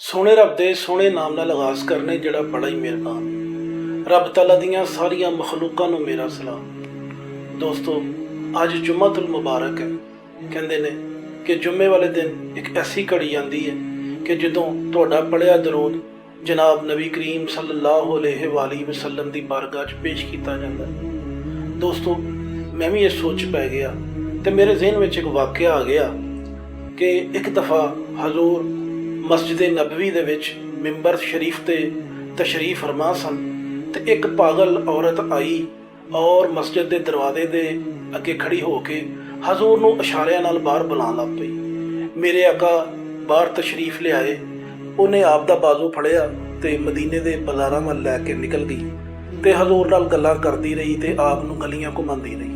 सोहने रब दे सोहने नाम नाल आगाज करने जड़ा बड़ा ही मेहरबान। रब तआला दियां सारियां मखलूकां नूं मेरा सलाम। दोस्तों, अज जुम्मतुल मुबारक है। कहंदे ने कि जुम्मे वाले दिन एक ऐसी घड़ी आती है कि जदों तुहाडा पढ़िया दरूद जनाब नबी करीम सल्लल्लाहु अलैहि वसल्लम की बारगाह च पेश किया जाता है। दोस्तों, मैं भी इस सोच पै गया तो मेरे जहन में एक वाक़या आ गया कि एक दफ़ा हजूर मस्जिद नबवी दे विच मिंबर शरीफ ते तशरीफ फरमा सन ते एक पागल औरत आई और मस्जिद के दरवाजे दे अगे खड़ी होके हजूर नूं इशारियां नाल बाहर बुलाण लग पई। मेरे आका बाहर तशरीफ ले आए, उन्हें आप दा बाजू फड़िया ते मदीने दे बाज़ारां वल लैके निकल गई ते हजूर नाल गल्लां करदी रही ते आप नूं गलियां घुमांदी रही।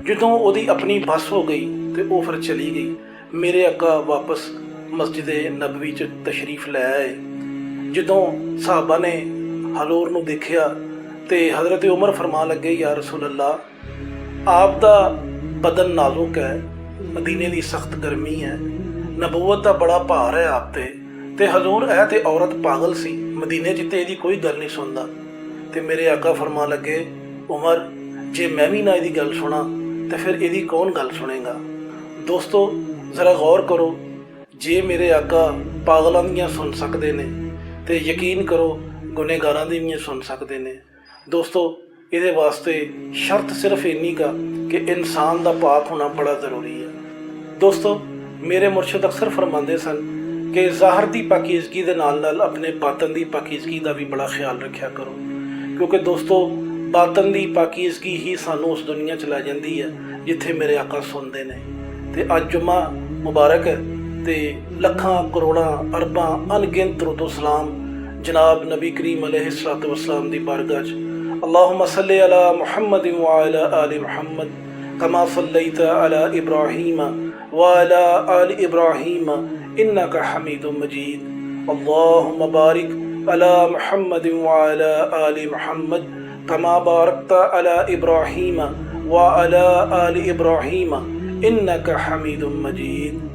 जदों उहदी अपनी बस हो गई ते वो फिर चली गई। मेरे आका वापस मस्जिद नबवी च तशरीफ लै आए। जदों साहबा ने हजूर नूं देखिया ते हज़रत उमर फरमा लगे, या रसूल अल्लाह, आप दा बदन नाजुक है, मदीने की सख्त गर्मी है, नबूवत का बड़ा भार है आप ते हजूर ऐ ते औरत पागल सी, मदीने च ते इहदी कोई गल नहीं सुनदा। ते मेरे आका फरमा लगे, उमर, जे मैं भी ना इहदी गल सुना तो फिर इहदी कौन गल सुनेगा। दोस्तों, ज़रा गौर करो, जे मेरे आका पागलों दियां सुन सकते ने तो यकीन करो गुनेगारां दी भी सुन सकते ने। दोस्तों, ये वास्ते शर्त सिर्फ इन्नी का कि इंसान का पाक होना बड़ा ज़रूरी है। दोस्तों, मेरे मुर्शद अक्सर फरमाते सन कि ज़ाहर की पाकीज़गी के नाल नाल अपने बातन की पाकीज़गी का भी बड़ा ख्याल रखा करो, क्योंकि दोस्तों बातन की पाकीज़गी ही सानू उस दुनिया च लै जाती है जिथे मेरे आका सुनते हैं। तो अज जुम्मा मुबारक है ते लखां करोड़ां अरबां अनगिनत दरूद सलाम जनाब नबी करीम अलैहिस्सलातु वस्सलाम दी बारगाह च। अल्लाहुम्मा सल्लि अला मुहम्मद व अला आलि मुहम्मद कमा सल्लैता अला इब्राहीम व अला आलि इब्राहीम इन्नका हमीदुम मजीद। अल्लाहुम्मा बारिक अला मुहम्मद व अला आलि मुहम्मद कमा बारकता अला इब्राहीम व अला आलि इब्राहीम इन्नका हमीदुम मजीद।